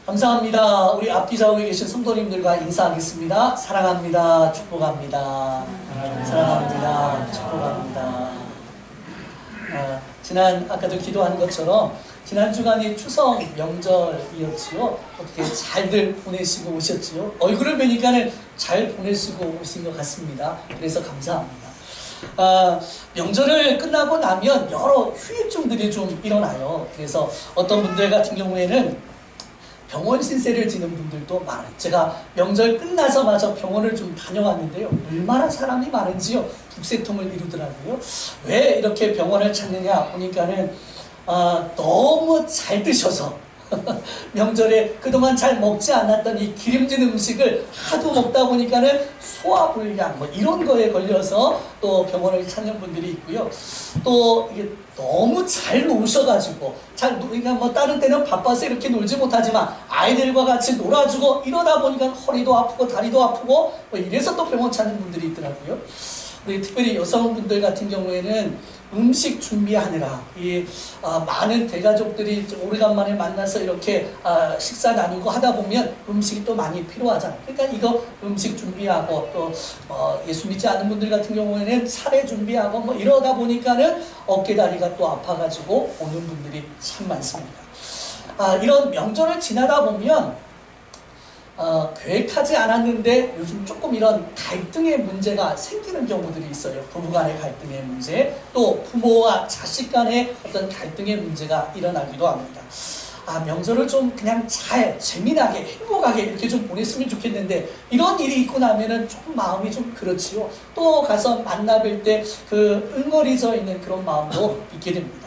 감사합니다. 우리 앞뒤 좌우에 계신 성도님들과 인사하겠습니다. 사랑합니다. 축복합니다. 사랑합니다. 축복합니다. 아까도 기도한 것처럼 지난 주간이 추석 명절이었지요. 어떻게 잘들 보내시고 오셨지요? 얼굴을 뵈니까는 잘 보내시고 오신 것 같습니다. 그래서 감사합니다. 명절을 끝나고 나면 여러 후유증들이 좀 일어나요. 그래서 어떤 분들 같은 경우에는 병원 신세를 지는 분들도 많아요. 제가 명절 끝나자마자 병원을 좀 다녀왔는데요. 얼마나 사람이 많은지요. 북새통을 이루더라고요. 왜 이렇게 병원을 찾느냐 보니까는 너무 잘 드셔서 명절에 그동안 잘 먹지 않았던 이 기름진 음식을 하도 먹다 보니까는 소화불량 이런 거에 걸려서 또 병원을 찾는 분들이 있고요. 또 이게 너무 잘 노셔가지고 그러니까 다른 때는 바빠서 이렇게 놀지 못하지만 아이들과 같이 놀아주고 이러다 보니까 허리도 아프고 다리도 아프고 이래서 또 병원 찾는 분들이 있더라고요. 우리 특별히 여성분들 같은 경우에는 음식 준비하느라 많은 대가족들이 오래간만에 만나서 이렇게 식사 나누고 하다 보면 음식이 또 많이 필요하잖아요. 그러니까 이거 음식 준비하고 또 예수 믿지 않는 분들 같은 경우에는 차례 준비하고 이러다 보니까는 어깨다리가 또 아파가지고 오는 분들이 참 많습니다. 이런 명절을 지나다 보면 계획하지 않았는데 요즘 조금 이런 갈등의 문제가 생기는 경우들이 있어요. 부부간의 갈등의 문제, 또 부모와 자식 간의 어떤 갈등의 문제가 일어나기도 합니다. 명절을 좀 그냥 잘 재미나게 행복하게 이렇게 좀 보냈으면 좋겠는데 이런 일이 있고 나면은 조금 마음이 좀 그렇지요. 또 가서 만나뵐 때 그 응어리져 있는 그런 마음도 있게 됩니다.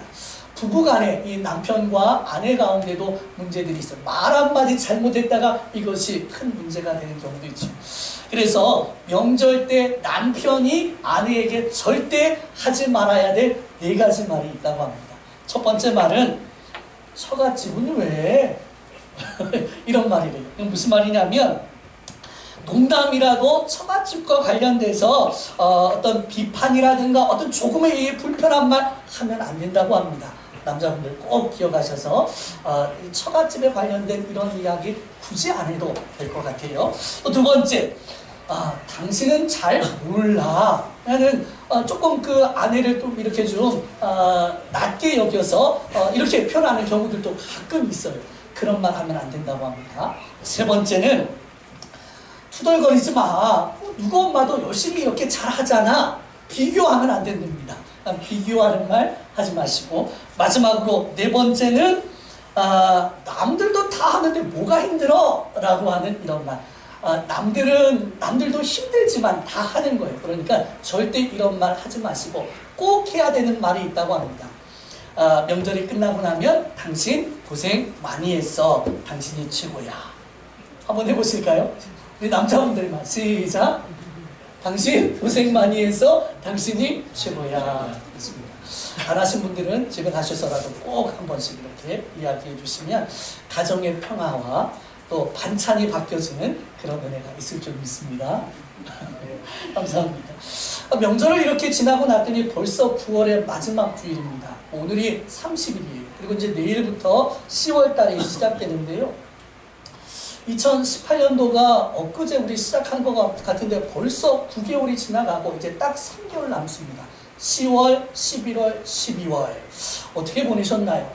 부부간에 이 남편과 아내 가운데도 문제들이 있어요. 말 한마디 잘못했다가 이것이 큰 문제가 되는 경우도 있죠. 그래서 명절 때 남편이 아내에게 절대 하지 말아야 될 4가지 말이 있다고 합니다. 첫 번째 말은 처갓집은 왜? 이런 말이래요. 이건 무슨 말이냐면 농담이라도 처갓집과 관련돼서 어떤 비판이라든가 어떤 조금의 불편한 말 하면 안 된다고 합니다. 남자분들 꼭 기억하셔서 처갓집에 관련된 이런 이야기 굳이 안 해도 될 것 같아요. 또 두 번째, 당신은 잘 몰라. 나는 조금 그 아내를 좀 이렇게 좀 낮게 여겨서 이렇게 표현하는 경우들도 가끔 있어요. 그런 말 하면 안 된다고 합니다. 세 번째는 투덜거리지 마. 누구 엄마도 열심히 이렇게 잘하잖아. 비교하면 안 됩니다. 비교하는 말 하지 마시고, 마지막으로 4번째는 남들도 다 하는데 뭐가 힘들어? 라고 하는 이런 말. 남들도 힘들지만 다 하는 거예요. 그러니까 절대 이런 말 하지 마시고 꼭 해야 되는 말이 있다고 합니다. 명절이 끝나고 나면 당신 고생 많이 했어. 당신이 최고야. 한번 해보실까요? 우리 남자분들만 시작. 당신 고생 많이 해서 당신이 최고야. 안 하신 분들은 집에 가셔서라도 꼭 한 번씩 이렇게 이야기해 주시면 가정의 평화와 또 반찬이 바뀌어지는 그런 은혜가 있을 줄 믿습니다. 감사합니다. 명절을 이렇게 지나고 났더니 벌써 9월의 마지막 주일입니다. 오늘이 30일이에요. 그리고 이제 내일부터 10월 달이 시작되는데요. 2018년도가 엊그제 우리 시작한 것 같은데 벌써 9개월이 지나가고 이제 딱 3개월 남습니다. 10월, 11월, 12월 어떻게 보내셨나요?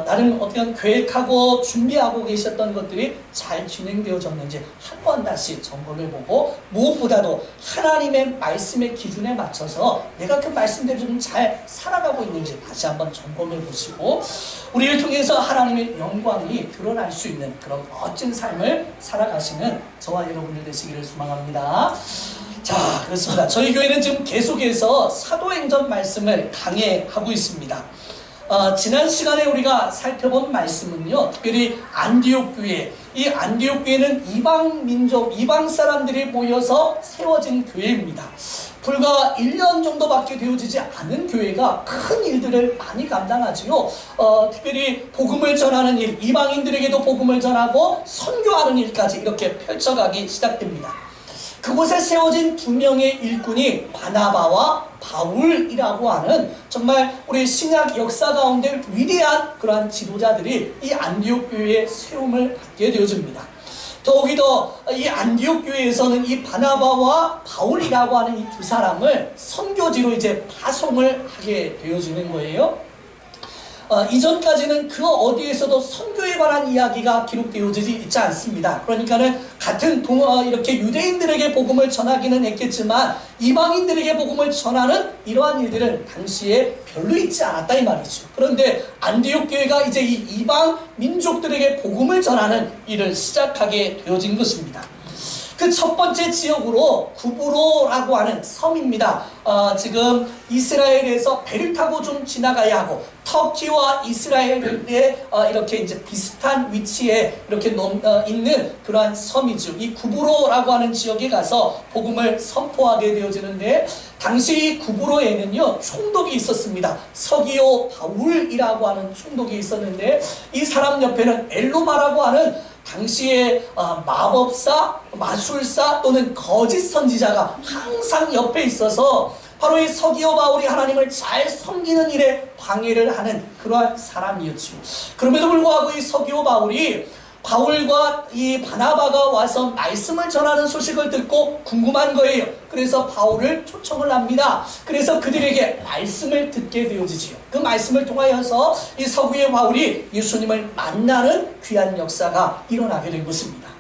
나름 어떤 계획하고 준비하고 계셨던 것들이 잘 진행되어졌는지 한 번 다시 점검해보고, 무엇보다도 하나님의 말씀의 기준에 맞춰서 내가 그 말씀대로 좀 잘 살아가고 있는지 다시 한번 점검해보시고, 우리를 통해서 하나님의 영광이 드러날 수 있는 그런 멋진 삶을 살아가시는 저와 여러분들 되시기를 소망합니다. 자, 그렇습니다. 저희 교회는 지금 계속해서 사도행전 말씀을 강해하고 있습니다. 지난 시간에 우리가 살펴본 말씀은요, 특별히 안디옥 교회, 이 안디옥 교회는 이방 민족, 이방 사람들이 모여서 세워진 교회입니다. 불과 1년 정도밖에 되어지지 않은 교회가 큰 일들을 많이 감당하지요. 특별히 복음을 전하는 일, 이방인들에게도 복음을 전하고 선교하는 일까지 이렇게 펼쳐가기 시작됩니다. 그곳에 세워진 두 명의 일꾼이 바나바와 바울이라고 하는 정말 우리 신약 역사 가운데 위대한 그러한 지도자들이 이 안디옥 교회에 세움을 받게 되어집니다. 더욱이 더 이 안디옥 교회에서는 이 바나바와 바울이라고 하는 이 두 사람을 선교지로 이제 파송을 하게 되어지는 거예요. 이전까지는 그 어디에서도 선교에 관한 이야기가 기록되어지지 있지 않습니다. 그러니까는 같은 이렇게 유대인들에게 복음을 전하기는 했겠지만 이방인들에게 복음을 전하는 이러한 일들은 당시에 별로 있지 않았다 이 말이죠. 그런데 안디옥 교회가 이제 이 이방 민족들에게 복음을 전하는 일을 시작하게 되어진 것입니다. 그 첫 번째 지역으로 구브로라고 하는 섬입니다. 지금 이스라엘에서 배를 타고 좀 지나가야 하고 터키와 이스라엘에 이렇게 이제 비슷한 위치에 이렇게 있는 그러한 섬이죠. 이 구브로라고 하는 지역에 가서 복음을 선포하게 되어지는데 당시 구브로에는요 총독이 있었습니다. 서기오 바울이라고 하는 총독이 있었는데 이 사람 옆에는 엘로마라고 하는 당시에 마법사, 마술사 또는 거짓 선지자가 항상 옆에 있어서 바로 이 서기오 바울이 하나님을 잘 섬기는 일에 방해를 하는 그러한 사람이었죠. 그럼에도 불구하고 이 서기오 바울이 바울과 이 바나바가 와서 말씀을 전하는 소식을 듣고 궁금한 거예요. 그래서 바울을 초청을 합니다. 그래서 그들에게 말씀을 듣게 되어지지요. 그 말씀을 통하여서 이 서기오 바울이 예수님을 만나는 귀한 역사가 일어나게 된 것입니다.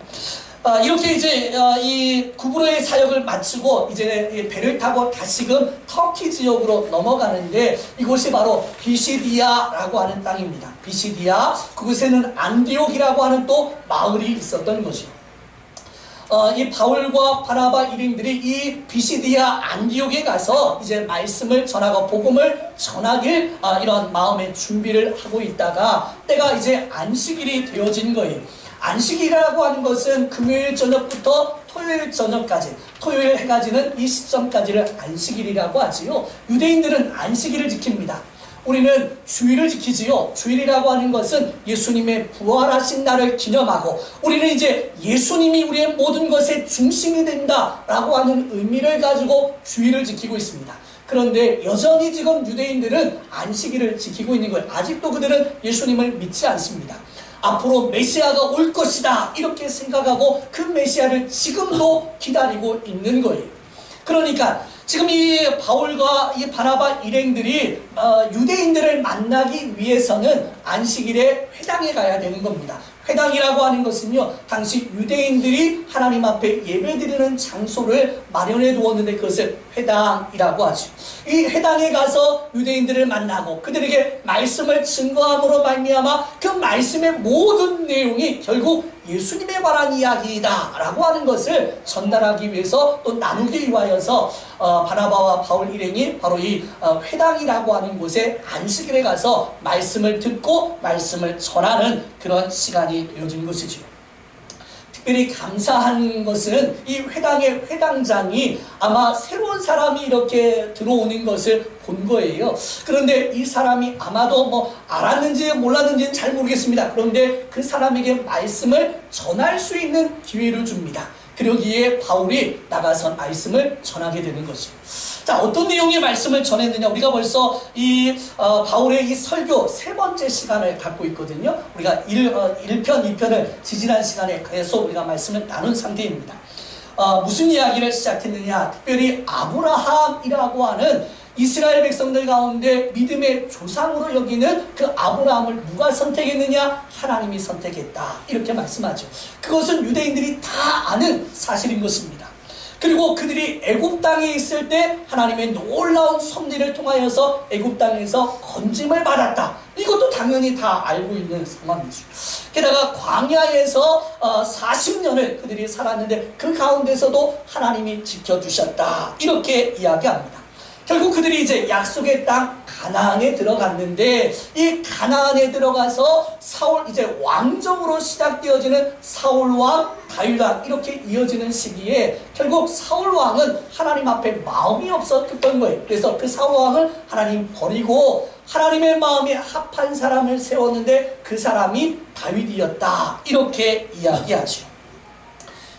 이렇게 이제 이 구브로의 사역을 마치고 이제 배를 타고 다시금 터키 지역으로 넘어가는데 이곳이 바로 비시디아라고 하는 땅입니다. 비시디아, 그곳에는 안디옥이라고 하는 또 마을이 있었던 거죠. 이 바울과 바나바 일행들이 이 비시디아 안디옥에 가서 이제 말씀을 전하고 복음을 전하길 이런 마음의 준비를 하고 있다가 때가 이제 안식일이 되어진 거예요. 안식일이라고 하는 것은 금요일 저녁부터 토요일 저녁까지, 토요일 해가 지는 이 시점까지를 안식일이라고 하지요. 유대인들은 안식일을 지킵니다. 우리는 주일을 지키지요. 주일이라고 하는 것은 예수님의 부활하신 날을 기념하고 우리는 이제 예수님이 우리의 모든 것의 중심이 된다라고 하는 의미를 가지고 주일을 지키고 있습니다. 그런데 여전히 지금 유대인들은 안식일을 지키고 있는 거예요. 아직도 그들은 예수님을 믿지 않습니다. 앞으로 메시아가 올 것이다 이렇게 생각하고 그 메시아를 지금도 기다리고 있는 거예요. 그러니까 지금 이 바울과 이 바나바 일행들이 유대인들을 만나기 위해서는 안식일에 회당에 가야 되는 겁니다. 회당이라고 하는 것은요 당시 유대인들이 하나님 앞에 예배드리는 장소를 마련해 두었는데 그것을 회당이라고 하죠. 이 회당에 가서 유대인들을 만나고 그들에게 말씀을 증거함으로 말미암아 그 말씀의 모든 내용이 결국 예수님에 관한 이야기다 라고 하는 것을 전달하기 위해서 또 나누기 위하여서 바나바와 바울 일행이 바로 이 회당이라고 하는 곳에 안식일에 가서 말씀을 듣고 말씀을 전하는 그런 시간이 되어진 것이죠. 특별히 감사한 것은 이 회당의 회당장이 아마 새로운 사람이 이렇게 들어오는 것을 본 거예요. 그런데 이 사람이 아마도 뭐 알았는지 몰랐는지는 잘 모르겠습니다. 그런데 그 사람에게 말씀을 전할 수 있는 기회를 줍니다. 그러기에 바울이 나가서 말씀을 전하게 되는 거죠. 자, 어떤 내용의 말씀을 전했느냐? 우리가 벌써 이 바울의 이 설교 세 번째 시간을 갖고 있거든요. 우리가 1편, 2편을 지지난 시간에 계속 우리가 말씀을 나눈 상태입니다. 무슨 이야기를 시작했느냐? 특별히 아브라함이라고 하는 이스라엘 백성들 가운데 믿음의 조상으로 여기는 그 아브라함을 누가 선택했느냐? 하나님이 선택했다. 이렇게 말씀하죠. 그것은 유대인들이 다 아는 사실인 것입니다. 그리고 그들이 애굽 땅에 있을 때 하나님의 놀라운 섭리를 통하여서 애굽 땅에서 건짐을 받았다. 이것도 당연히 다 알고 있는 상황이죠. 게다가 광야에서 40년을 그들이 살았는데 그 가운데서도 하나님이 지켜주셨다. 이렇게 이야기합니다. 결국 그들이 이제 약속의 땅 가나안에 들어갔는데 이 가나안에 들어가서 사울 이제 왕정으로 시작되어지는 사울 왕 다윗 왕 이렇게 이어지는 시기에 결국 사울 왕은 하나님 앞에 마음이 없었던 거예요. 그래서 그 사울 왕을 하나님 버리고 하나님의 마음에 합한 사람을 세웠는데 그 사람이 다윗이었다. 이렇게 이야기하죠.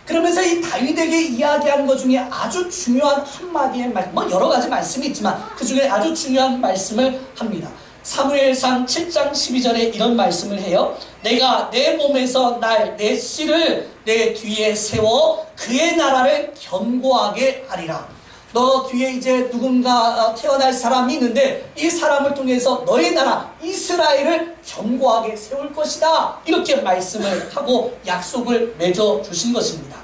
그러면서 이 다윗에게 이야기하는 것 중에 아주 중요한 한마디의 말씀, 뭐 여러 가지 말씀이 있지만 그 중에 아주 중요한 말씀을 합니다. 사무엘상 7장 12절에 이런 말씀을 해요. 내가 내 몸에서 내 씨를 내 뒤에 세워 그의 나라를 견고하게 하리라. 너 뒤에 이제 누군가 태어날 사람이 있는데 이 사람을 통해서 너의 나라 이스라엘을 견고하게 세울 것이다. 이렇게 말씀을 하고 약속을 맺어 주신 것입니다.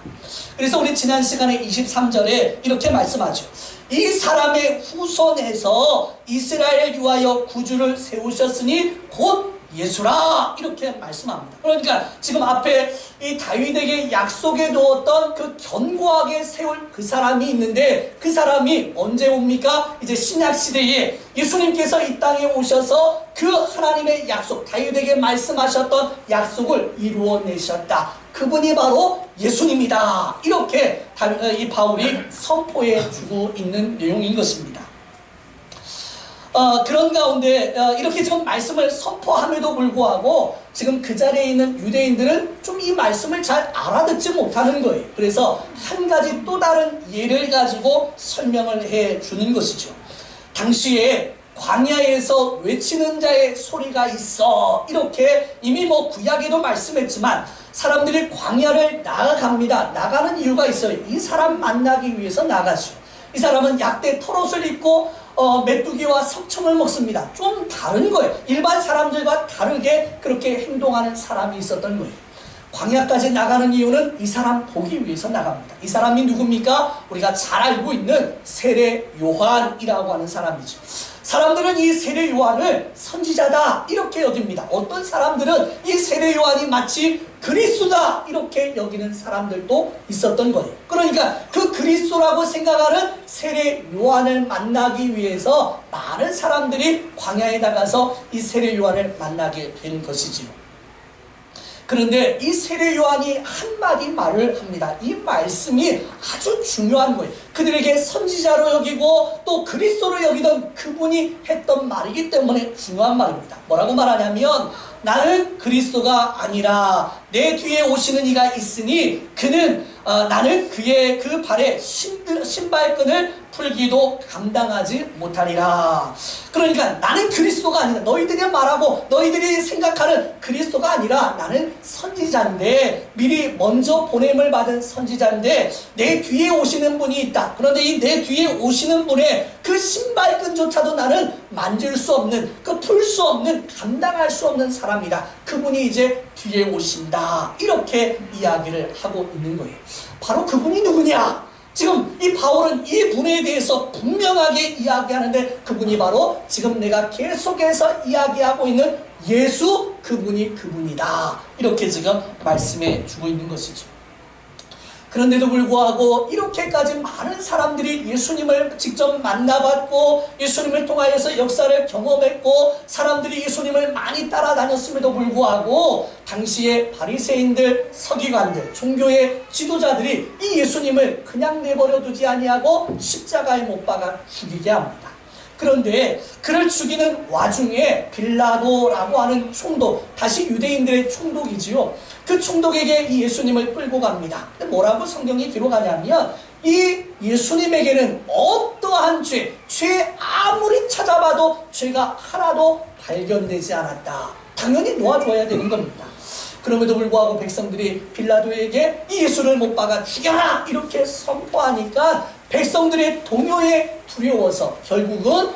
그래서 우리 지난 시간에 23절에 이렇게 말씀하죠. 이 사람의 후손에서 이스라엘 위하여 구주를 세우셨으니 곧 예수라. 이렇게 말씀합니다. 그러니까 지금 앞에 이 다윗에게 약속해 두었던 그 견고하게 세울 그 사람이 있는데 그 사람이 언제 옵니까? 이제 신약시대에 예수님께서 이 땅에 오셔서 그 하나님의 약속, 다윗에게 말씀하셨던 약속을 이루어내셨다. 그분이 바로 예수님이다. 이렇게 이 바울이 선포해 주고 있는 내용인 것입니다. 그런 가운데 이렇게 지금 말씀을 선포함에도 불구하고 지금 그 자리에 있는 유대인들은 좀 이 말씀을 잘 알아듣지 못하는 거예요. 그래서 한 가지 또 다른 예를 가지고 설명을 해 주는 것이죠. 당시에 광야에서 외치는 자의 소리가 있어. 이렇게 이미 뭐 구약에도 말씀했지만 사람들이 광야를 나아갑니다. 나가는 이유가 있어요. 이 사람 만나기 위해서 나가죠. 이 사람은 약대 털옷을 입고 메뚜기와 석청을 먹습니다. 좀 다른 거예요. 일반 사람들과 다르게 그렇게 행동하는 사람이 있었던 거예요. 광야까지 나가는 이유는 이 사람 보기 위해서 나갑니다. 이 사람이 누굽니까? 우리가 잘 알고 있는 세례 요한이라고 하는 사람이죠. 사람들은 이 세례 요한을 선지자다 이렇게 여깁니다. 어떤 사람들은 이 세례 요한이 마치 그리스도다 이렇게 여기는 사람들도 있었던 거예요. 그러니까 그 그리스도라고 생각하는 세례 요한을 만나기 위해서 많은 사람들이 광야에 나가서 이 세례 요한을 만나게 된 것이지요. 그런데 이 세례 요한이 한마디 말을 합니다. 이 말씀이 아주 중요한 거예요. 그들에게 선지자로 여기고 또 그리스도로 여기던 그분이 했던 말이기 때문에 중요한 말입니다. 뭐라고 말하냐면 나는 그리스도가 아니라 내 뒤에 오시는 이가 있으니 그는 나는 그의 그 발에 신발끈을 풀기도 감당하지 못하리라. 그러니까 나는 그리스도가 아니라 너희들이 말하고 너희들이 생각하는 그리스도가 아니라 나는 선지자인데 미리 먼저 보냄을 받은 선지자인데 내 뒤에 오시는 분이 있다. 그런데 이 내 뒤에 오시는 분의 그 신발끈조차도 나는 만질 수 없는 그 풀 수 없는 감당할 수 없는 사람이다. 그분이 이제 뒤에 오신다. 이렇게 이야기를 하고 있는 거예요. 바로 그분이 누구냐? 지금 이 바울은 이 분에 대해서 분명하게 이야기하는데 그분이 바로 지금 내가 계속해서 이야기하고 있는 예수 그분이 그분이다. 이렇게 지금 말씀해 주고 있는 것이죠. 그런데도 불구하고 이렇게까지 많은 사람들이 예수님을 직접 만나봤고 예수님을 통하여서 역사를 경험했고 사람들이 예수님을 많이 따라다녔음에도 불구하고 당시에 바리새인들, 서기관들, 종교의 지도자들이 이 예수님을 그냥 내버려 두지 아니하고 십자가에 못 박아 죽이게 합니다. 그런데 그를 죽이는 와중에 빌라도라고 하는 총독, 다시 유대인들의 총독이지요. 그 총독에게 이 예수님을 끌고 갑니다. 근데 뭐라고 성경이 기록하냐면 이 예수님에게는 어떠한 죄 아무리 찾아봐도 죄가 하나도 발견되지 않았다. 당연히 놓아줘야 되는 겁니다. 그럼에도 불구하고 백성들이 빌라도에게 이 예수를 못 박아 죽여라 이렇게 선포하니까 백성들의 동요에 두려워서 결국은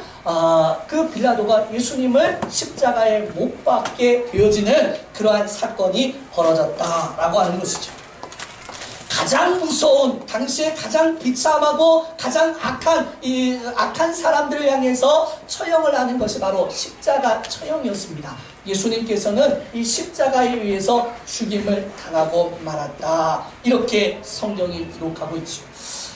그 빌라도가 예수님을 십자가에 못 박게 되어지는 그러한 사건이 벌어졌다라고 하는 것이죠. 가장 무서운 당시에 가장 비참하고 가장 악한 사람들을 향해서 처형을 하는 것이 바로 십자가 처형이었습니다. 예수님께서는 이 십자가에 의해서 죽임을 당하고 말았다. 이렇게 성경이 기록하고 있죠.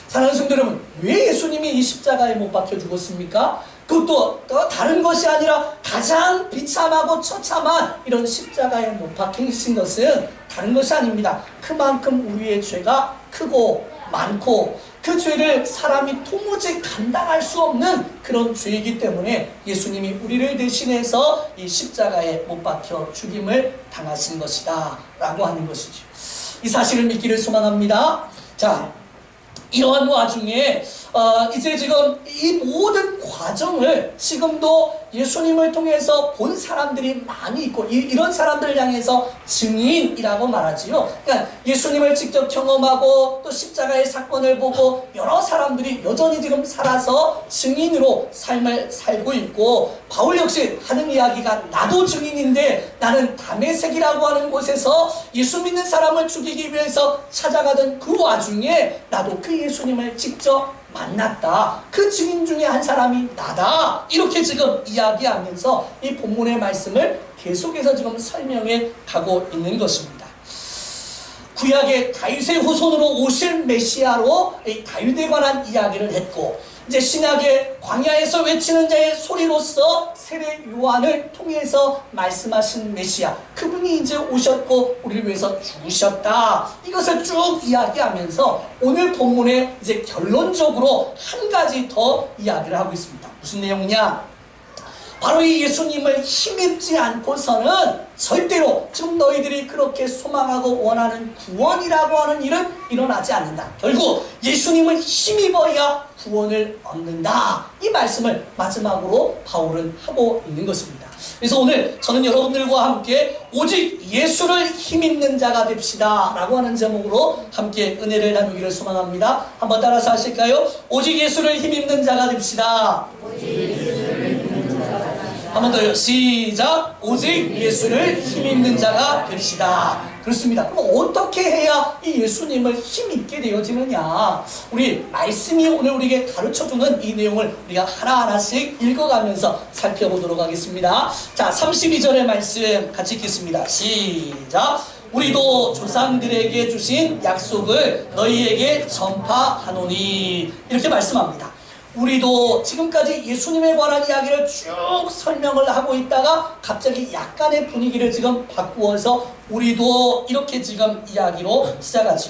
사랑하는 성도 여러분, 왜 예수님이 이 십자가에 못 박혀 죽었습니까? 그것도 다른 것이 아니라 가장 비참하고 처참한 이런 십자가에 못 박히신 것은 다른 것이 아닙니다. 그만큼 우리의 죄가 크고 많고 그 죄를 사람이 도무지 감당할 수 없는 그런 죄이기 때문에 예수님이 우리를 대신해서 이 십자가에 못 박혀 죽임을 당하신 것이다 라고 하는 것이죠. 이 사실을 믿기를 소망합니다. 자, 이러한 와중에 이제 지금 이 모든 과정을 지금도 예수님을 통해서 본 사람들이 많이 있고 이런 사람들을 향해서 증인이라고 말하지요. 그러니까 예수님을 직접 경험하고 또 십자가의 사건을 보고 여러 사람들이 여전히 지금 살아서 증인으로 삶을 살고 있고, 바울 역시 하는 이야기가 나도 증인인데 나는 다메섹이라고 하는 곳에서 예수 믿는 사람을 죽이기 위해서 찾아가던 그 와중에 나도 그 예수님을 직접 만났다. 그 증인 중에 한 사람이 나다. 이렇게 지금 이야기하면서 이 본문의 말씀을 계속해서 지금 설명해 가고 있는 것입니다. 구약의 다윗의 후손으로 오실 메시아로 이 다윗에 관한 이야기를 했고, 이제 신약의 광야에서 외치는 자의 소리로서 세례 요한을 통해서 말씀하신 메시아, 그분이 이제 오셨고 우리를 위해서 죽으셨다. 이것을 쭉 이야기하면서 오늘 본문에 이제 결론적으로 한 가지 더 이야기를 하고 있습니다. 무슨 내용이냐? 바로 이 예수님을 힘입지 않고서는 절대로 지금 너희들이 그렇게 소망하고 원하는 구원이라고 하는 일은 일어나지 않는다. 결국 예수님을 힘입어야 구원을 얻는다. 이 말씀을 마지막으로 바울은 하고 있는 것입니다. 그래서 오늘 저는 여러분들과 함께 오직 예수를 힘입는 자가 됩시다 라고 하는 제목으로 함께 은혜를 나누기를 소망합니다. 한번 따라서 하실까요? 오직 예수를 힘입는 자가 됩시다. 한 번 더요. 시작. 오직 예수를 힘입는 자가 됩시다. 그렇습니다. 그럼 어떻게 해야 이 예수님을 힘입게 되어지느냐? 우리 말씀이 오늘 우리에게 가르쳐주는 이 내용을 우리가 하나하나씩 읽어가면서 살펴보도록 하겠습니다. 자, 32절의 말씀 같이 읽겠습니다. 시작. 우리도 조상들에게 주신 약속을 너희에게 전파하노니. 이렇게 말씀합니다. 우리도 지금까지 예수님에 관한 이야기를 쭉 설명을 하고 있다가 갑자기 약간의 분위기를 지금 바꾸어서 우리도 이렇게 지금 이야기로 시작하죠.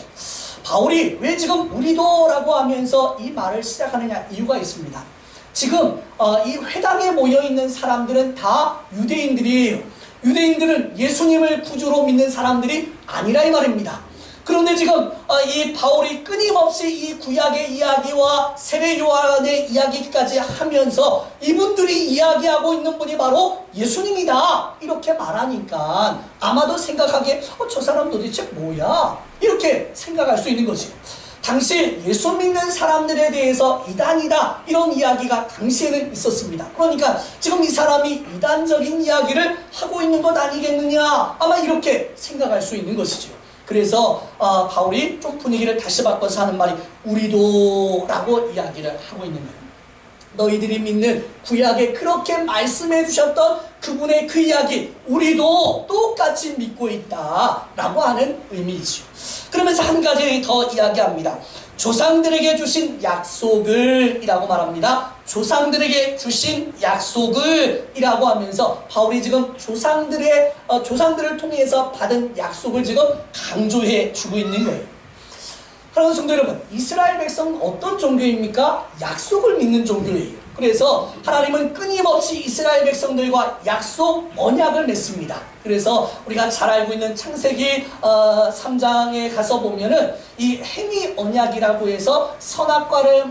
바울이 왜 지금 우리도 라고 하면서 이 말을 시작하느냐 이유가 있습니다. 지금 이 회당에 모여있는 사람들은 다 유대인들이에요. 유대인들은 예수님을 구주로 믿는 사람들이 아니라 이 말입니다. 그런데 지금 이 바울이 끊임없이 이 구약의 이야기와 세례 요한의 이야기까지 하면서 이분들이 이야기하고 있는 분이 바로 예수님이다 이렇게 말하니까 아마도 생각하기에 저 사람 도대체 뭐야? 이렇게 생각할 수 있는 거지. 당시 예수 믿는 사람들에 대해서 이단이다 이런 이야기가 당시에는 있었습니다. 그러니까 지금 이 사람이 이단적인 이야기를 하고 있는 것 아니겠느냐, 아마 이렇게 생각할 수 있는 것이죠. 그래서 바울이 좀 분위기를 다시 바꿔서 하는 말이 우리도 라고 이야기를 하고 있는 거예요. 너희들이 믿는 구약에 그렇게 말씀해 주셨던 그분의 그 이야기 우리도 똑같이 믿고 있다 라고 하는 의미이죠. 그러면서 한 가지 더 이야기합니다. 조상들에게 주신 약속을 이라고 말합니다. 조상들에게 주신 약속을 이라고 하면서 바울이 지금 조상들을 통해서 받은 약속을 지금 강조해 주고 있는 거예요. 사랑하는 성도 여러분, 이스라엘 백성은 어떤 종교입니까? 약속을 믿는 종교예요. 그래서 하나님은 끊임없이 이스라엘 백성들과 약속 언약을 맺습니다. 그래서 우리가 잘 알고 있는 창세기 3장에 가서 보면은 이 행위 언약이라고 해서 선악과를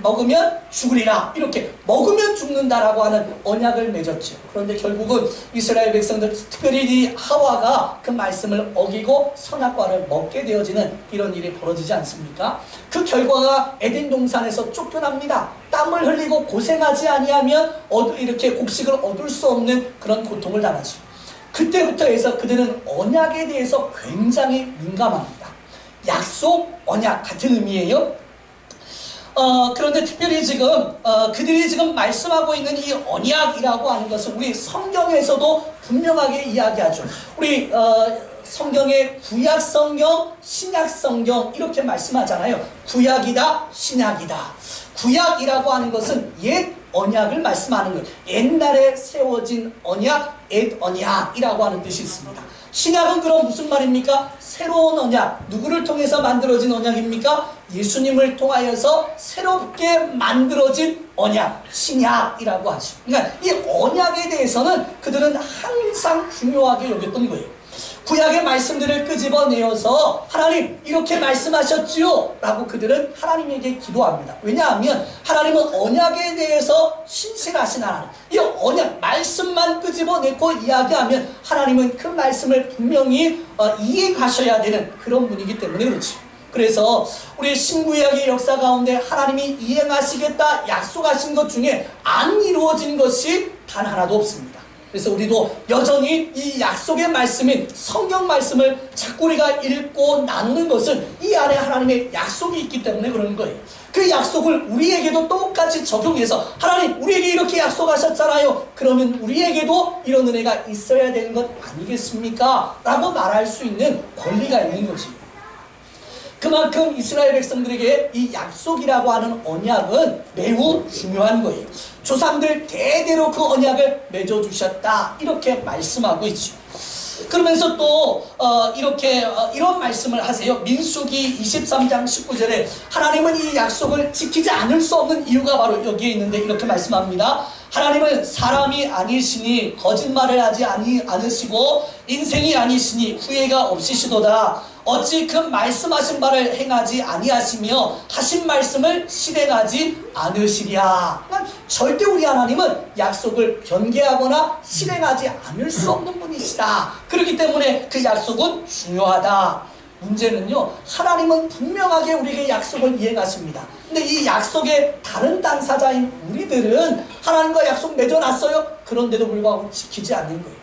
먹으면 죽으리라, 이렇게 먹으면 죽는다라고 하는 언약을 맺었죠. 그런데 결국은 이스라엘 백성들, 특별히 이 하와가 그 말씀을 어기고 선악과를 먹게 되어지는 이런 일이 벌어지지 않습니까? 그 결과가 에덴 동산에서 쫓겨납니다. 땀을 흘리고 고생하지 아니하면 이렇게 곡식을 얻을 수 없는 그런 고통을 당하죠. 그때부터 해서 그들은 언약에 대해서 굉장히 민감합니다. 약속, 언약 같은 의미예요. 그런데 특별히 지금 그들이 지금 말씀하고 있는 이 언약이라고 하는 것은 우리 성경에서도 분명하게 이야기하죠. 우리 성경에 구약 성경, 신약 성경 이렇게 말씀하잖아요. 구약이다, 신약이다. 구약이라고 하는 것은 옛 언약을 말씀하는 거예요. 옛날에 세워진 언약, 옛 언약이라고 하는 뜻이 있습니다. 신약은 그럼 무슨 말입니까? 새로운 언약. 누구를 통해서 만들어진 언약입니까? 예수님을 통하여서 새롭게 만들어진 언약, 신약이라고 하죠. 그러니까 이 언약에 대해서는 그들은 항상 중요하게 여겼던 거예요. 구약의 말씀들을 끄집어내어서 하나님 이렇게 말씀하셨지요 라고 그들은 하나님에게 기도합니다. 왜냐하면 하나님은 언약에 대해서 신실하신 하나님, 이 언약 말씀만 끄집어내고 이야기하면 하나님은 그 말씀을 분명히 이해하셔야 되는 그런 분이기 때문에 그렇지. 그래서 우리 신구약의 역사 가운데 하나님이 이행하시겠다 약속하신 것 중에 안 이루어진 것이 단 하나도 없습니다. 그래서 우리도 여전히 이 약속의 말씀인 성경 말씀을 자꾸 우리가 읽고 나누는 것은 이 안에 하나님의 약속이 있기 때문에 그런 거예요. 그 약속을 우리에게도 똑같이 적용해서 하나님 우리에게 이렇게 약속하셨잖아요. 그러면 우리에게도 이런 은혜가 있어야 되는 것 아니겠습니까? 라고 말할 수 있는 권리가 있는 거지. 그만큼 이스라엘 백성들에게 이 약속이라고 하는 언약은 매우 중요한 거예요. 조상들 대대로 그 언약을 맺어주셨다 이렇게 말씀하고 있죠. 그러면서 또 이런 말씀을 하세요. 민수기 23장 19절에 하나님은 이 약속을 지키지 않을 수 없는 이유가 바로 여기에 있는데 이렇게 말씀합니다. 하나님은 사람이 아니시니 거짓말을 하지 않으시고 인생이 아니시니 후회가 없으시도다. 어찌 그 말씀하신 바를 행하지 아니하시며 하신 말씀을 실행하지 않으시랴. 그러니까 절대 우리 하나님은 약속을 변개하거나 실행하지 않을 수 없는 분이시다. 그렇기 때문에 그 약속은 중요하다. 문제는요, 하나님은 분명하게 우리에게 약속을 이행하십니다. 근데 이 약속의 다른 당사자인 우리들은 하나님과 약속 맺어놨어요. 그런데도 불구하고 지키지 않는 거예요.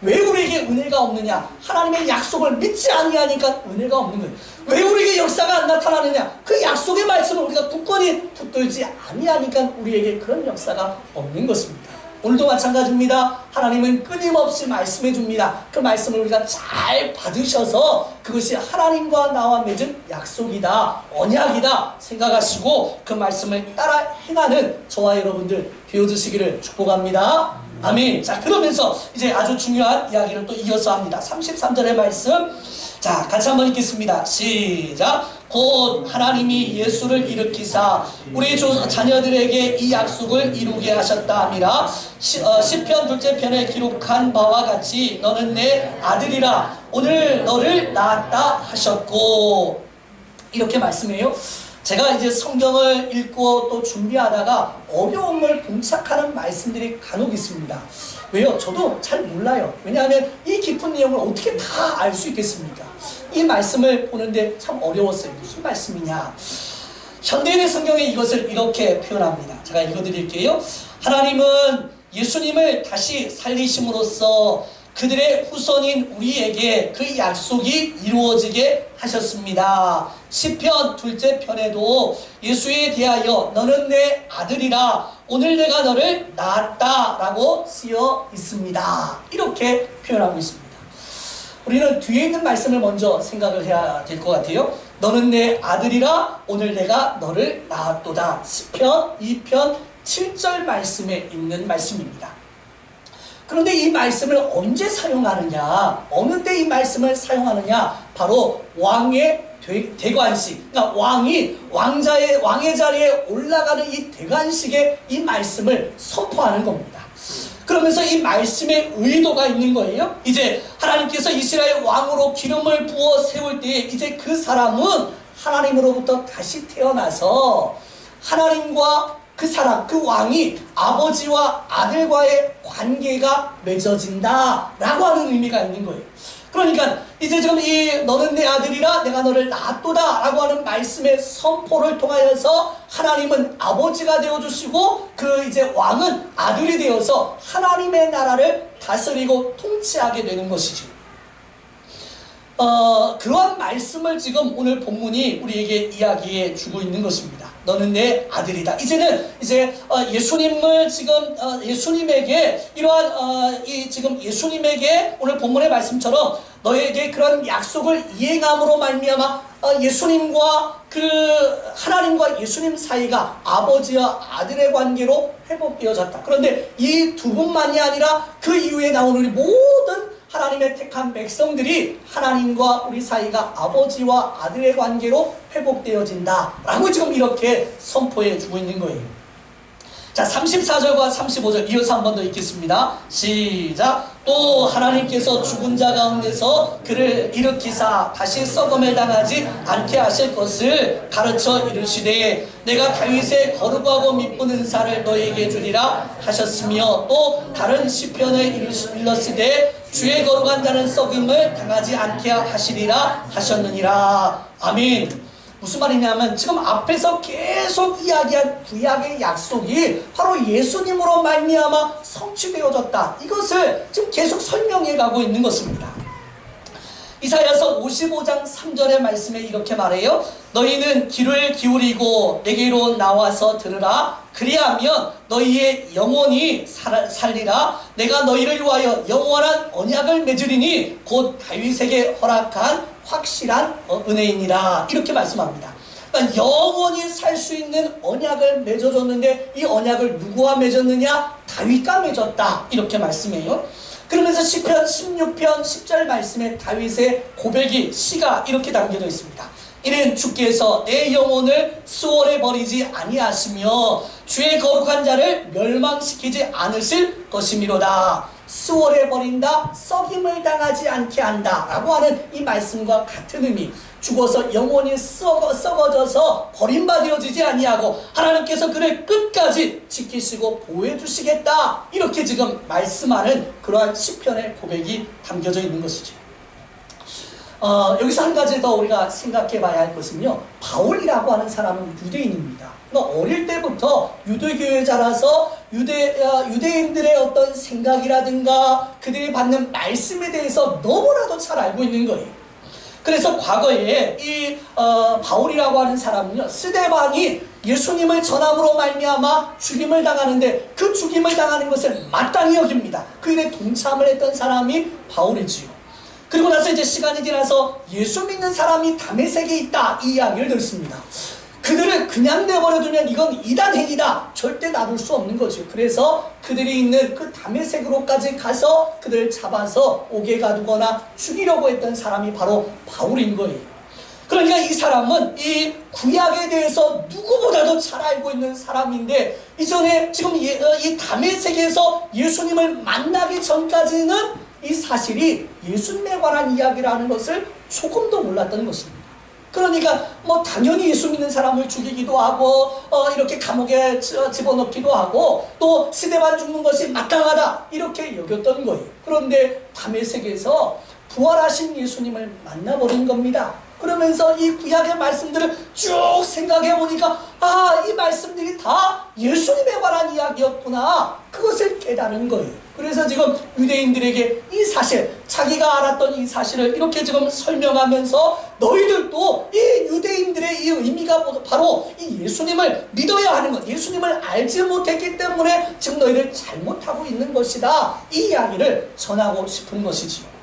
왜 우리에게 은혜가 없느냐? 하나님의 약속을 믿지 아니하니까 은혜가 없는 거예요. 왜 우리에게 역사가 안 나타나느냐? 그 약속의 말씀을 우리가 굳건히 붙들지 아니하니까 우리에게 그런 역사가 없는 것입니다. 오늘도 마찬가지입니다. 하나님은 끊임없이 말씀해 줍니다. 그 말씀을 우리가 잘 받으셔서 그것이 하나님과 나와 맺은 약속이다, 언약이다 생각하시고 그 말씀을 따라 행하는 저와 여러분들 되어주시기를 축복합니다. 아멘. 자, 그러면서 이제 아주 중요한 이야기를 또 이어서 합니다. 33절의 말씀. 자, 같이 한번 읽겠습니다. 시작. 곧 하나님이 예수를 일으키사 우리 자녀들에게 이 약속을 이루게 하셨다 함이라. 시편 둘째 편에 기록한 바와 같이 너는 내 아들이라 오늘 너를 낳았다 하셨고, 이렇게 말씀해요. 제가 이제 성경을 읽고 또 준비하다가 어려움을 봉착하는 말씀들이 간혹 있습니다. 왜요? 저도 잘 몰라요. 왜냐하면 이 깊은 내용을 어떻게 다 알 수 있겠습니까? 이 말씀을 보는데 참 어려웠어요. 무슨 말씀이냐? 현대인의 성경에 이것을 이렇게 표현합니다. 제가 읽어드릴게요. 하나님은 예수님을 다시 살리심으로써 그들의 후손인 우리에게 그 약속이 이루어지게 하셨습니다. 시편 둘째 편에도 예수에 대하여 너는 내 아들이라 오늘 내가 너를 낳았다 라고 쓰여 있습니다. 이렇게 표현하고 있습니다. 우리는 뒤에 있는 말씀을 먼저 생각을 해야 될 것 같아요. 너는 내 아들이라 오늘 내가 너를 낳았도다. 시편 2편 7절 말씀에 있는 말씀입니다. 그런데 이 말씀을 언제 사용하느냐? 어느 때 이 말씀을 사용하느냐? 바로 왕의 대관식. 그러니까 왕의 자리에 올라가는 이 대관식에 이 말씀을 선포하는 겁니다. 그러면서 이 말씀에 의도가 있는 거예요. 이제 하나님께서 이스라엘 왕으로 기름을 부어 세울 때에 이제 그 사람은 하나님으로부터 다시 태어나서 하나님과 그 사람, 그 왕이 아버지와 아들과의 관계가 맺어진다 라고 하는 의미가 있는 거예요. 그러니까 이제 지금 이 너는 내 아들이라 내가 너를 낳았도다 라고 하는 말씀의 선포를 통하여서 하나님은 아버지가 되어주시고 그 이제 왕은 아들이 되어서 하나님의 나라를 다스리고 통치하게 되는 것이죠. 그러한 말씀을 지금 오늘 본문이 우리에게 이야기해 주고 있는 것입니다. 너는 내 아들이다. 이제는 이제 예수님을 지금 예수님에게 이러한 지금 예수님에게 오늘 본문의 말씀처럼 너에게 그런 약속을 이행함으로 말미암아 예수님과 하나님과 예수님 사이가 아버지와 아들의 관계로 회복되어졌다. 그런데 이 두 분만이 아니라 그 이후에 나온 우리 모든 하나님의 택한 백성들이 하나님과 우리 사이가 아버지와 아들의 관계로 회복되어진다 라고 지금 이렇게 선포해 주고 있는 거예요. 자, 34절과 35절 이어서 한 번 더 읽겠습니다. 시작. 또 하나님께서 죽은 자 가운데서 그를 일으키사 다시 썩음을 당하지 않게 하실 것을 가르쳐 이르시되 내가 다윗의 거룩하고 미쁜 은사를 너에게 주리라 하셨으며 또 다른 시편을 일렀으되 주의 거룩한 자는 썩음을 당하지 않게 하시리라 하셨느니라. 아멘. 무슨 말이냐면 지금 앞에서 계속 이야기한 구약의 약속이 바로 예수님으로 말미암아 성취되어졌다. 이것을 지금 계속 설명해 가고 있는 것입니다. 이사야서 55장 3절의 말씀에 이렇게 말해요. 너희는 귀를 기울이고 내게로 나와서 들으라. 그리하면 너희의 영혼이 살리라. 내가 너희를 위하여 영원한 언약을 맺으리니 곧 다윗에게 허락한 확실한 은혜이니라. 이렇게 말씀합니다. 그러니까 영원히 살 수 있는 언약을 맺어줬는데 이 언약을 누구와 맺었느냐? 다윗과 맺었다. 이렇게 말씀해요. 그러면서 시편 16편 10절 말씀에 다윗의 고백이 시가 이렇게 담겨져 있습니다. 이는 주께서 내 영혼을 수월에 버리지 아니하시며 주의 거룩한 자를 멸망시키지 않으실 것이미로다. 수월에 버린다, 썩임을 당하지 않게 한다 라고 하는 이 말씀과 같은 의미. 죽어서 영혼이 썩어져서 버림받아지지 아니하고 하나님께서 그를 끝까지 지키시고 보호해 주시겠다, 이렇게 지금 말씀하는 그러한 시편의 고백이 담겨져 있는 것이죠. 여기서 한 가지 더 우리가 생각해 봐야 할 것은요, 바울이라고 하는 사람은 유대인입니다. 그러니까 어릴 때부터 유대교에 자라서 유대인들의 어떤 생각이라든가 그들이 받는 말씀에 대해서 너무나도 잘 알고 있는 거예요. 그래서 과거에 이 바울이라고 하는 사람은요, 스데반이 예수님을 전함으로 말미암아 죽임을 당하는데 그 죽임을 당하는 것을 마땅히 여깁니다. 그 일에 동참을 했던 사람이 바울이지요. 그리고 나서 이제 시간이 지나서 예수 믿는 사람이 다메섹에 있다, 이 이야기를 듣습니다. 그들을 그냥 내버려두면 이건 이단 행위다, 절대 놔둘 수 없는 거죠. 그래서 그들이 있는 그 다메섹으로까지 가서 그들을 잡아서 옥에 가두거나 죽이려고 했던 사람이 바로 바울인 거예요. 그러니까 이 사람은 이 구약에 대해서 누구보다도 잘 알고 있는 사람인데, 이전에 지금 이 다메섹에서 예수님을 만나기 전까지는 이 사실이 예수님에 관한 이야기라는 것을 조금도 몰랐던 것입니다. 그러니까 뭐 당연히 예수 믿는 사람을 죽이기도 하고 이렇게 감옥에 집어넣기도 하고 또 스데반 죽는 것이 마땅하다, 이렇게 여겼던 거예요. 그런데 다메섹에서 부활하신 예수님을 만나버린 겁니다. 그러면서 이 구약의 말씀들을 쭉 생각해 보니까 이 말씀들이 다 예수님에 관한 이야기였구나, 그것을 깨달은 거예요. 그래서 지금 유대인들에게 이 사실, 자기가 알았던 이 사실을 이렇게 지금 설명하면서 너희들도 이 유대인들의 이 의미가 바로 이 예수님을 믿어야 하는 것, 예수님을 알지 못했기 때문에 지금 너희들 잘못하고 있는 것이다, 이 이야기를 전하고 싶은 것이지요.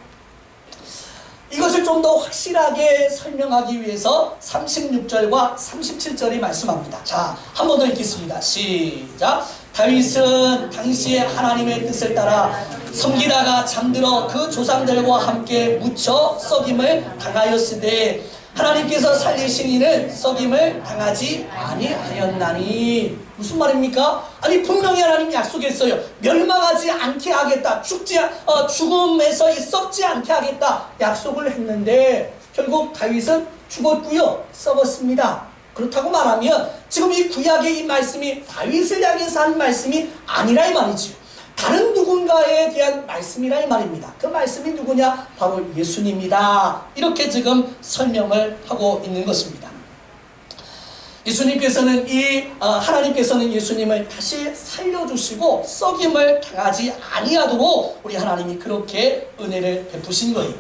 이것을 좀 더 확실하게 설명하기 위해서 36절과 37절이 말씀합니다. 자, 한 번 더 읽겠습니다. 시작. 다윗은 당시에 하나님의 뜻을 따라 섬기다가 잠들어 그 조상들과 함께 묻혀 썩임을 당하였으되 하나님께서 살리신 이는 썩임을 당하지 아니하였나니. 무슨 말입니까? 아니, 분명히 하나님 약속했어요. 멸망하지 않게 하겠다, 죽음에서 썩지 않게 하겠다 약속을 했는데 결국 다윗은 죽었고요, 썩었습니다. 그렇다고 말하면 지금 이 구약의 이 말씀이 다윗을 향해서 한 말씀이 아니라 이 말이지요. 다른 누군가에 대한 말씀이라 이 말입니다. 그 말씀이 누구냐? 바로 예수님이다, 이렇게 지금 설명을 하고 있는 것입니다. 예수님께서는 하나님께서는 예수님을 다시 살려주시고 썩임을 당하지 아니하도록 우리 하나님이 그렇게 은혜를 베푸신 거예요.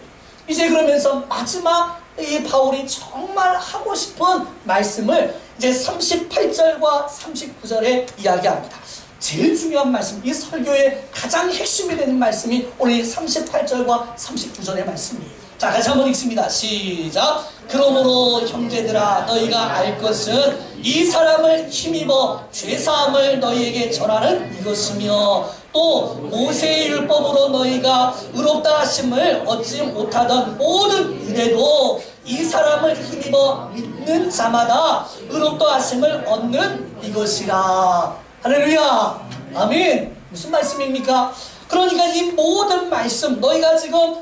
이제 그러면서 마지막 이 바울이 정말 하고 싶은 말씀을 이제 38절과 39절에 이야기합니다. 제일 중요한 말씀, 이 설교의 가장 핵심이 되는 말씀이 오늘 38절과 39절의 말씀이에요. 자, 같이 한번 읽습니다. 시작. 그러므로 형제들아, 너희가 알 것은 이 사람을 힘입어 죄사함을 너희에게 전하는 이것이며, 또 모세의 율법으로 너희가 의롭다 하심을 얻지 못하던 모든 은혜도 이 사람을 힘입어 믿는 자마다 의롭다 하심을 얻는 이것이라. 할렐루야. 아멘. 무슨 말씀입니까? 그러니까 이 모든 말씀, 너희가 지금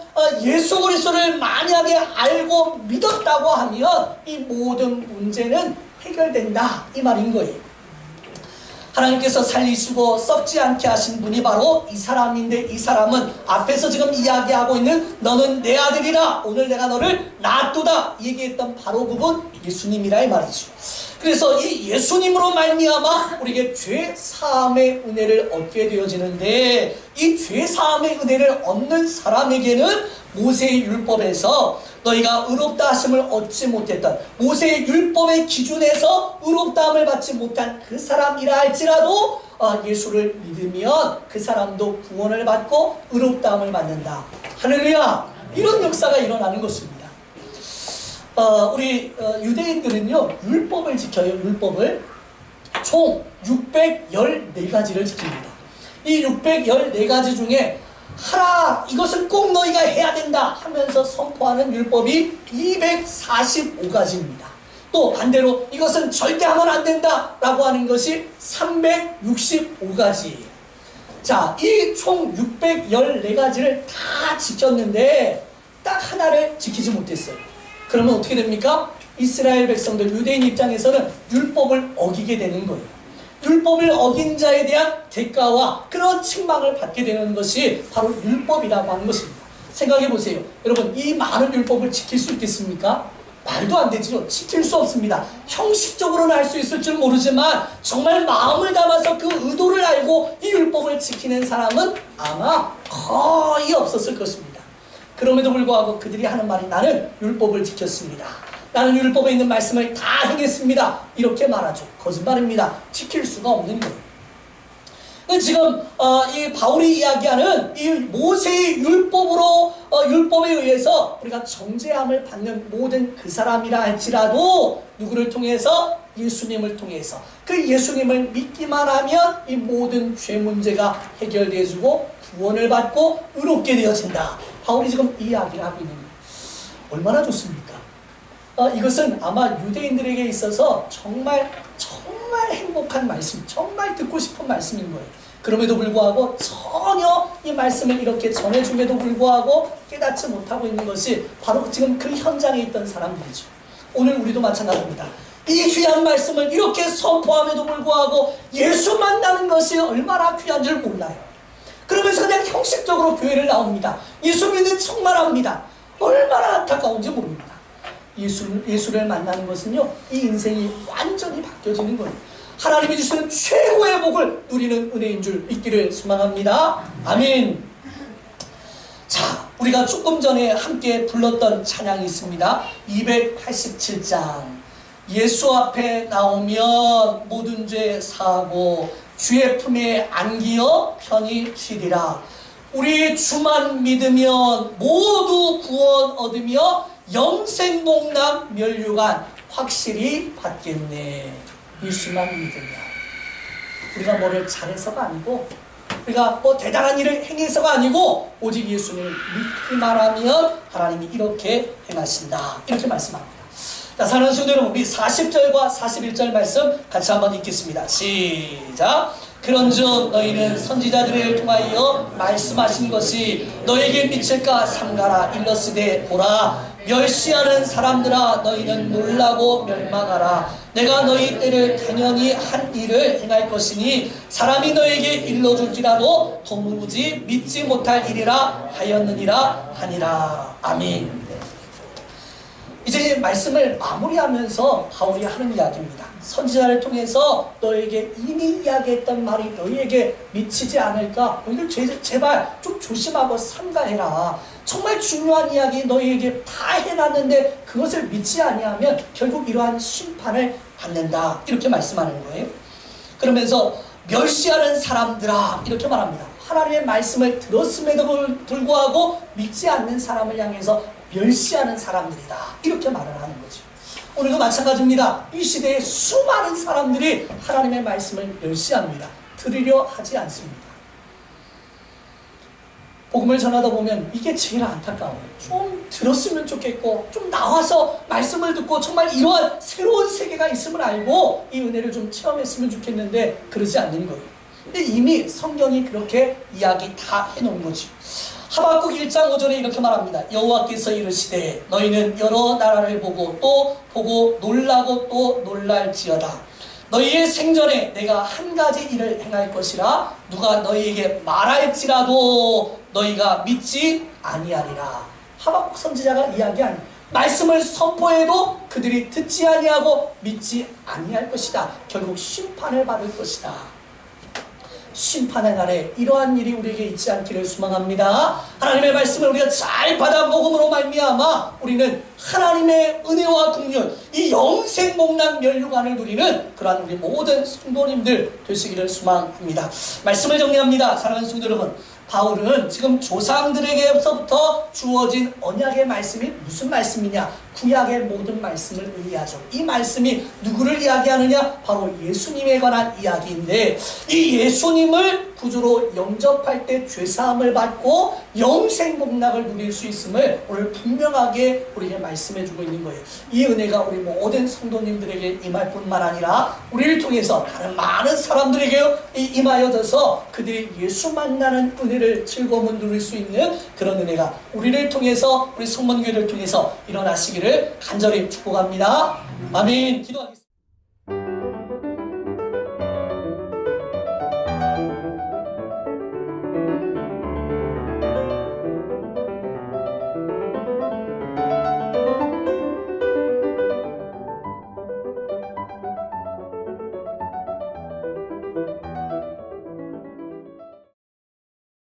예수 그리스도를 만약에 알고 믿었다고 하면 이 모든 문제는 해결된다, 이 말인 거예요. 하나님께서 살리시고 썩지 않게 하신 분이 바로 이 사람인데, 이 사람은 앞에서 지금 이야기하고 있는 너는 내 아들이라 오늘 내가 너를 낳았도다 얘기했던 바로 그분 예수님이라 이 말이죠. 그래서 이 예수님으로 말미암아 우리에게 죄 사함의 은혜를 얻게 되어지는데, 이 죄 사함의 은혜를 얻는 사람에게는 모세의 율법에서 너희가 의롭다 하심을 얻지 못했던, 모세의 율법의 기준에서 의롭다함을 받지 못한 그 사람이라 할지라도 예수를 믿으면 그 사람도 구원을 받고 의롭다함을 받는다. 할렐루야. 이런 역사가 일어나는 것입니다. 우리 유대인들은요, 율법을 지켜요. 율법을 총 614가지를 지킵니다. 이 614가지 중에 하라, 이것은 꼭 너희가 해야 된다 하면서 선포하는 율법이 245가지입니다. 또 반대로 이것은 절대 하면 안 된다 라고 하는 것이 365가지예요. 자, 이 총 614가지를 다 지켰는데 딱 하나를 지키지 못했어요. 그러면 어떻게 됩니까? 이스라엘 백성들, 유대인 입장에서는 율법을 어기게 되는 거예요. 율법을 어긴 자에 대한 대가와 그런 책망을 받게 되는 것이 바로 율법이라고 하는 것입니다. 생각해 보세요. 여러분, 이 많은 율법을 지킬 수 있겠습니까? 말도 안 되죠. 지킬 수 없습니다. 형식적으로는 할 수 있을 줄 모르지만 정말 마음을 담아서 그 의도를 알고 이 율법을 지키는 사람은 아마 거의 없었을 것입니다. 그럼에도 불구하고 그들이 하는 말이 나는 율법을 지켰습니다. 나는 율법에 있는 말씀을 다 행했습니다. 이렇게 말하죠. 거짓말입니다. 지킬 수가 없는 거예요. 지금 이 바울이 이야기하는 이 모세의 율법으로 율법에 의해서 우리가 정죄함을 받는 모든 그 사람이라 할지라도 누구를 통해서? 예수님을 통해서. 그 예수님을 믿기만 하면 이 모든 죄 문제가 해결되어지고 구원을 받고 의롭게 되어진다. 바울이 지금 이 이야기를 하고 있는 거예요. 얼마나 좋습니까? 이것은 아마 유대인들에게 있어서 정말 행복한 말씀, 정말 듣고 싶은 말씀인 거예요. 그럼에도 불구하고 전혀 이 말씀을 이렇게 전해줌에도 불구하고 깨닫지 못하고 있는 것이 바로 지금 그 현장에 있던 사람들이죠. 오늘 우리도 마찬가지입니다. 이 귀한 말씀을 이렇게 선포함에도 불구하고 예수 만나는 것이 얼마나 귀한 줄 몰라요. 그러면서 그냥 형식적으로 교회를 나옵니다. 예수 믿는 척만 합니다. 얼마나 안타까운지 모릅니다. 예수를 만나는 것은요, 이 인생이 완전히 바뀌어지는 거예요. 하나님이 주시는 최고의 복을 누리는 은혜인 줄 믿기를 소망합니다. 아멘. 자, 우리가 조금 전에 함께 불렀던 찬양이 있습니다. 287장. 예수 앞에 나오면 모든 죄 사하고 주의 품에 안기어 편히 쉬리라. 우리 주만 믿으면 모두 구원 얻으며 영생복락 멸류관 확실히 받겠네. 예수만 믿으면. 우리가 뭐를 잘해서가 아니고, 우리가 뭐 대단한 일을 행해서가 아니고, 오직 예수를 믿기만 하면 하나님이 이렇게 행하신다. 이렇게 말씀합니다. 자, 사랑하는 성도 여러분, 우리 40절과 41절 말씀 같이 한번 읽겠습니다. 시작. 그런즉 너희는 선지자들을 통하여 말씀하신 것이 너에게 미칠까 삼가라. 일러스되 보라, 멸시하는 사람들아, 너희는 놀라고 멸망하라. 내가 너희 때를 당연히 한 일을 행할 것이니 사람이 너에게 일러줄지라도 도무지 믿지 못할 일이라 하였느니라 하니라. 아멘. 이제 말씀을 마무리하면서 바울이 하는 이야기입니다. 선지자를 통해서 너에게 이미 이야기했던 말이 너희에게 미치지 않을까? 너희들 제발 좀 조심하고 삼가해라. 정말 중요한 이야기 너희에게 다 해놨는데 그것을 믿지 아니하면 결국 이러한 심판을 받는다. 이렇게 말씀하는 거예요. 그러면서 멸시하는 사람들아 이렇게 말합니다. 하나님의 말씀을 들었음에도 불구하고 믿지 않는 사람을 향해서 멸시하는 사람들이다. 이렇게 말을 하는 거죠. 오늘도 마찬가지입니다. 이 시대에 수많은 사람들이 하나님의 말씀을 멸시합니다. 들으려 하지 않습니다. 복음을 전하다 보면 이게 제일 안타까워요. 좀 들었으면 좋겠고 좀 나와서 말씀을 듣고 정말 이러한 새로운 세계가 있음을 알고 이 은혜를 좀 체험했으면 좋겠는데 그러지 않는 거예요. 근데 이미 성경이 그렇게 이야기 다 해놓은 거죠. 하박국 1장 5절에 이렇게 말합니다. 여호와께서 이르시되 너희는 여러 나라를 보고 또 보고 놀라고 또 놀랄지어다. 너희의 생전에 내가 한 가지 일을 행할 것이라 누가 너희에게 말할지라도 너희가 믿지 아니하리라. 하박국 선지자가 이야기한 말씀을 선포해도 그들이 듣지 아니하고 믿지 아니할 것이다. 결국 심판을 받을 것이다. 심판의 날에 이러한 일이 우리에게 있지 않기를 소망합니다. 하나님의 말씀을 우리가 잘 받아 먹음으로 말미암아 우리는 하나님의 은혜와 긍휼, 이 영생 복락 멸류관을 누리는 그러한 우리 모든 성도님들 되시기를 소망합니다. 말씀을 정리합니다. 사랑하는 성도 여러분, 바울은 지금 조상들에게서부터 주어진 언약의 말씀이 무슨 말씀이냐? 구약의 모든 말씀을 의미하죠. 이 말씀이 누구를 이야기하느냐? 바로 예수님에 관한 이야기인데 이 예수님을 구주로 영접할 때 죄사함을 받고 영생복락을 누릴 수 있음을 오늘 분명하게 우리에게 말씀해주고 있는 거예요. 이 은혜가 우리 모든 성도님들에게 임할 뿐만 아니라 우리를 통해서 다른 많은 사람들에게 임하여져서 그들이 예수 만나는 은혜를 즐거움을 누릴 수 있는 그런 은혜가 우리를 통해서 우리 성문교회를 통해서 일어나시기를 간절히 축복합니다. 아멘. 기도하겠습니다.